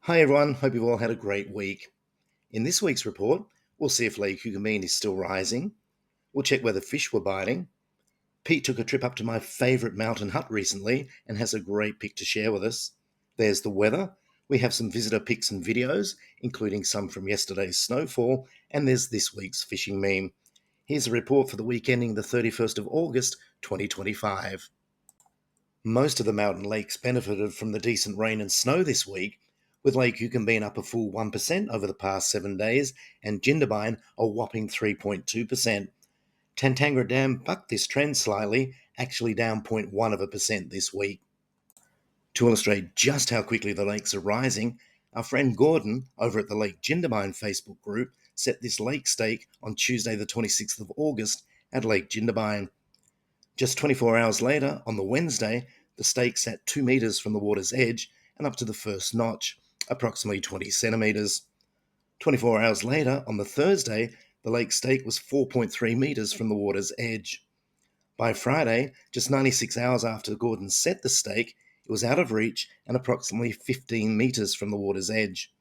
Hi everyone, hope you've all had a great week. In this week's report, we'll see if Lake Hugamine is still rising, we'll check whether fish were biting. Pete took a trip up to my favourite mountain hut recently and has a great pic to share with us. There's the weather, we have some visitor pics and videos, including some from yesterday's snowfall, and there's this week's fishing meme. Here's a report for the week ending the 31st of August 2025. Most of the mountain lakes benefited from the decent rain and snow this week, with Lake Yukon being up a full 1% over the past 7 days and Jindabyne a whopping 3.2%. Tantangara Dam bucked this trend slightly, actually down 0.1% this week. To illustrate just how quickly the lakes are rising, our friend Gordon over at the Lake Jindabyne Facebook group set this lake stake on Tuesday the 26th of August at Lake Jindabyne. Just 24 hours later, on the Wednesday, the stake sat 2 metres from the water's edge and up to the first notch, approximately 20 centimetres. 24 hours later, on the Thursday, the lake stake was 4.3 metres from the water's edge. By Friday, just 96 hours after Gordon set the stake, it was out of reach and approximately 15 metres from the water's edge.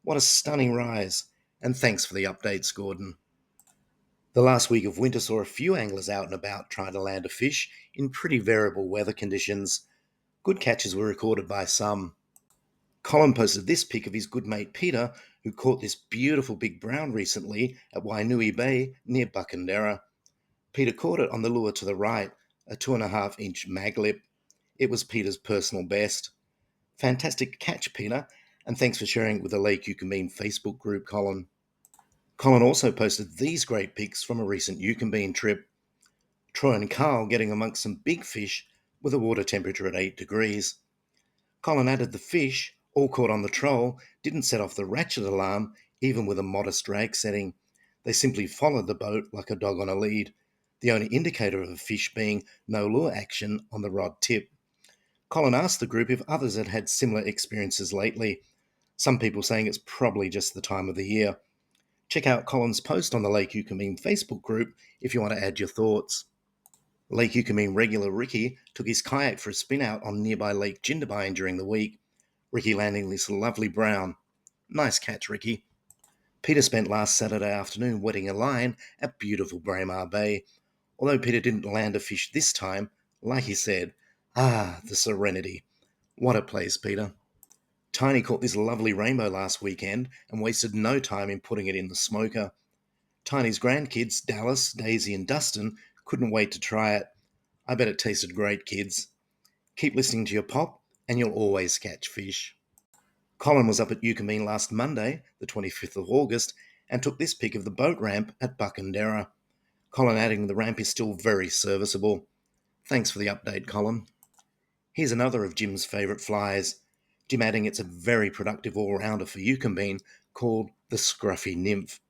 What a stunning rise, and thanks for the updates, Gordon. The last week of winter saw a few anglers out and about trying to land a fish in pretty variable weather conditions. Good catches were recorded by some. Colin posted this pic of his good mate Peter, who caught this beautiful big brown recently at Wainui Bay near Buckenderra. Peter caught it on the lure to the right, a 2.5-inch maglip. It was Peter's personal best. Fantastic catch, Peter, and thanks for sharing it with the Lake Yucambine Facebook group, Colin. Colin also posted these great pics from a recent Yucambine trip. Troy and Carl getting amongst some big fish with a water temperature at 8 degrees. Colin added the fish, all caught on the troll, didn't set off the ratchet alarm, even with a modest drag setting. They simply followed the boat like a dog on a lead, the only indicator of a fish being no lure action on the rod tip. Colin asked the group if others had had similar experiences lately, some people saying it's probably just the time of the year. Check out Colin's post on the Lake Yucambine Facebook group if you want to add your thoughts. Lake Yucambine regular Ricky took his kayak for a spin out on nearby Lake Jindabyne during the week. Ricky landing this lovely brown. Nice catch, Ricky. Peter spent last Saturday afternoon wetting a line at beautiful Braemar Bay. Although Peter didn't land a fish this time, like he said, the serenity. What a place, Peter. Tiny caught this lovely rainbow last weekend and wasted no time in putting it in the smoker. Tiny's grandkids, Dallas, Daisy, and Dustin, couldn't wait to try it. I bet it tasted great, kids. Keep listening to your pop, and you'll always catch fish. Colin was up at Yucambine last Monday, the 25th of August, and took this pic of the boat ramp at Buckenderra. Colin adding the ramp is still very serviceable. Thanks for the update, Colin. Here's another of Jim's favourite flies. Jim adding it's a very productive all-rounder for Yucambine called the Scruffy Nymph.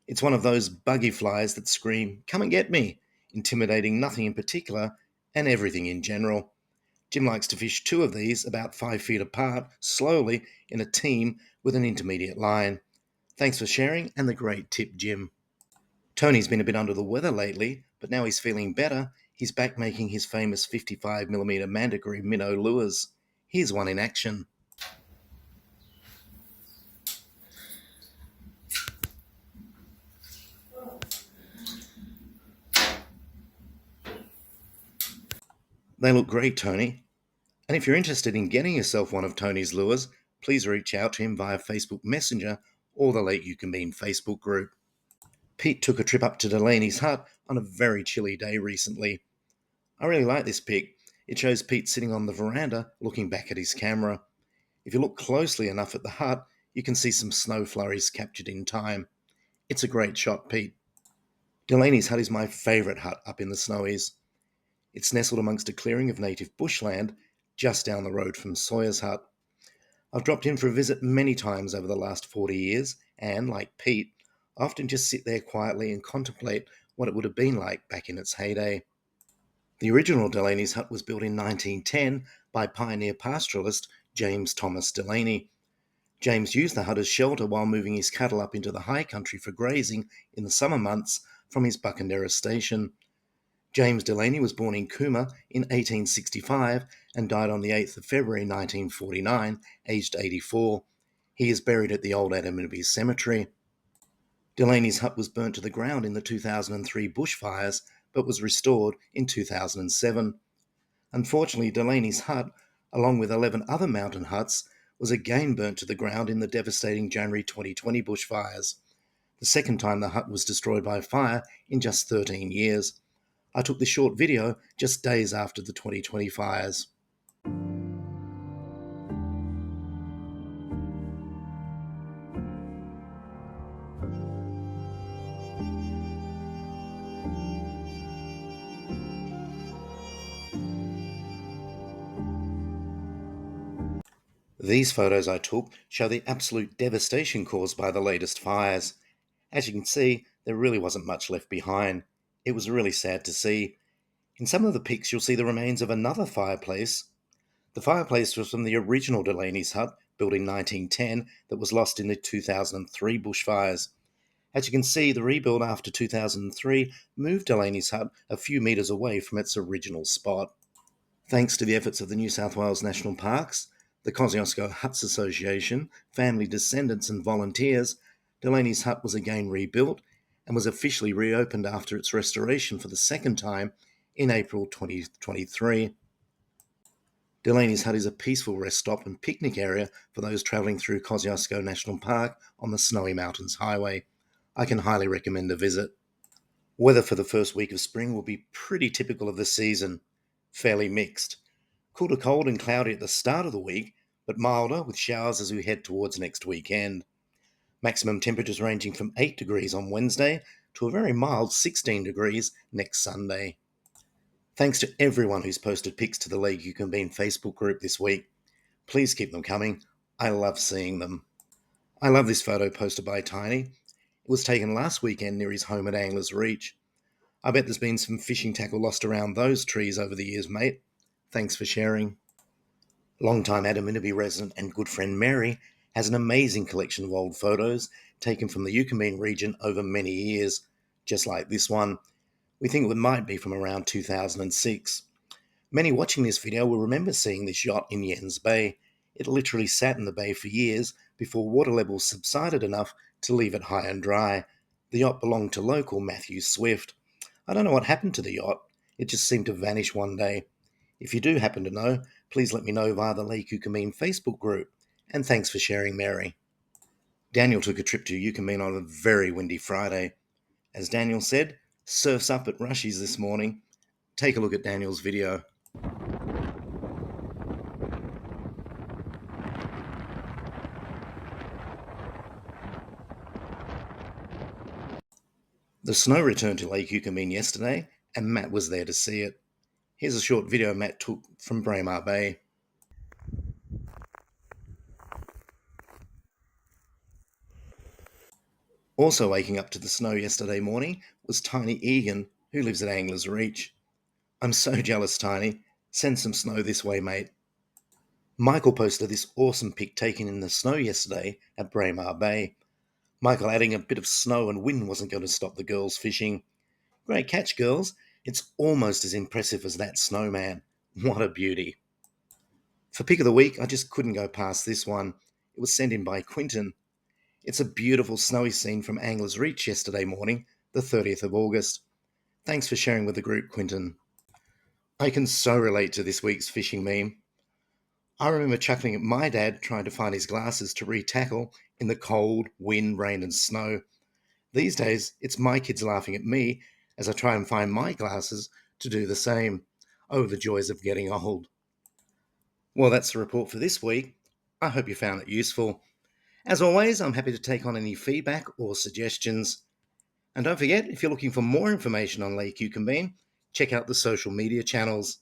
It's one of those buggy flies that scream, "Come and get me," intimidating nothing in particular and everything in general. Jim likes to fish 2 of these about 5 feet apart, slowly, in a team with an intermediate line. Thanks for sharing and the great tip, Jim. Tony's been a bit under the weather lately, but now he's feeling better. He's back making his famous 55mm mandatory minnow lures. Here's one in action. They look great, Tony. And if you're interested in getting yourself one of Tony's lures, please reach out to him via Facebook Messenger or the Lake Yucambine Facebook group. Pete took a trip up to Delaney's hut on a very chilly day recently. I really like this pic. It shows Pete sitting on the veranda looking back at his camera. If you look closely enough at the hut, you can see some snow flurries captured in time. It's a great shot, Pete. Delaney's hut is my favourite hut up in the Snowies. It's nestled amongst a clearing of native bushland just down the road from Sawyer's hut. I've dropped in for a visit many times over the last 40 years and, like Pete, I often just sit there quietly and contemplate what it would have been like back in its heyday. The original Delaney's hut was built in 1910 by pioneer pastoralist James Thomas Delaney. James used the hut as shelter while moving his cattle up into the high country for grazing in the summer months from his Buckenderra station. James Delaney was born in Cooma in 1865 and died on the 8th of February 1949, aged 84. He is buried at the old Adaminaby Cemetery. Delaney's hut was burnt to the ground in the 2003 bushfires, but was restored in 2007. Unfortunately, Delaney's hut, along with 11 other mountain huts, was again burnt to the ground in the devastating January 2020 bushfires, the second time the hut was destroyed by fire in just 13 years. I took this short video just days after the 2020 fires. These photos I took show the absolute devastation caused by the latest fires. As you can see, there really wasn't much left behind. It was really sad to see. In some of the pics, you'll see the remains of another fireplace. The fireplace was from the original Delaney's hut, built in 1910, that was lost in the 2003 bushfires. As you can see, the rebuild after 2003 moved Delaney's hut a few metres away from its original spot. Thanks to the efforts of the New South Wales National Parks, the Kosciuszko Huts Association, family descendants and volunteers, Delaney's hut was again rebuilt and was officially reopened after its restoration for the second time in April 2023. Delaney's hut is a peaceful rest stop and picnic area for those travelling through Kosciuszko National Park on the Snowy Mountains Highway. I can highly recommend a visit. Weather for the first week of spring will be pretty typical of the season, fairly mixed. Cool to cold and cloudy at the start of the week, but milder with showers as we head towards next weekend. Maximum temperatures ranging from 8 degrees on Wednesday to a very mild 16 degrees next Sunday. Thanks to everyone who's posted pics to the Lake You Can Bean Facebook group this week. Please keep them coming. I love seeing them. I love this photo posted by Tiny. It was taken last weekend near his home at Anglers Reach. I bet there's been some fishing tackle lost around those trees over the years, mate. Thanks for sharing. Longtime Adaminaby resident and good friend Mary has an amazing collection of old photos taken from the Yukonbean region over many years, just like this one. We think it might be from around 2006. Many watching this video will remember seeing this yacht in Yens Bay. It literally sat in the bay for years before water levels subsided enough to leave it high and dry. The yacht belonged to local Matthew Swift. I don't know what happened to the yacht. It just seemed to vanish one day. If you do happen to know, please let me know via the Lake You Can Bean Facebook group. And thanks for sharing, Mary. Daniel took a trip to Yukonbean on a very windy Friday. As Daniel said, surf's up at Rushies this morning. Take a look at Daniel's video. The snow returned to Lake Yukonbean yesterday, and Matt was there to see it. Here's a short video Matt took from Braemar Bay. Also waking up to the snow yesterday morning was Tiny Egan, who lives at Anglers Reach. I'm so jealous, Tiny. Send some snow this way, mate. Michael posted this awesome pic taken in the snow yesterday at Braemar Bay. Michael adding a bit of snow and wind wasn't going to stop the girls fishing. Great catch, girls. It's almost as impressive as that snowman. What a beauty. For pick of the week, I just couldn't go past this one. It was sent in by Quinton. It's a beautiful snowy scene from Anglers Reach yesterday morning, the 30th of August. Thanks for sharing with the group, Quinton. I can so relate to this week's fishing meme. I remember chuckling at my dad trying to find his glasses to re-tackle in the cold, wind, rain and snow. These days, it's my kids laughing at me as I try and find my glasses to do the same. Oh, the joys of getting old. Well, that's the report for this week. I hope you found it useful. As always, I'm happy to take on any feedback or suggestions. And don't forget, if you're looking for more information on Lake Yukonbean, check out the social media channels.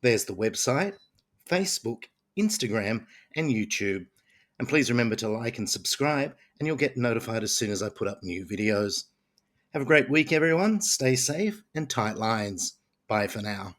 There's the website, Facebook, Instagram, and YouTube. And please remember to like and subscribe, and you'll get notified as soon as I put up new videos. Have a great week, everyone. Stay safe and tight lines. Bye for now.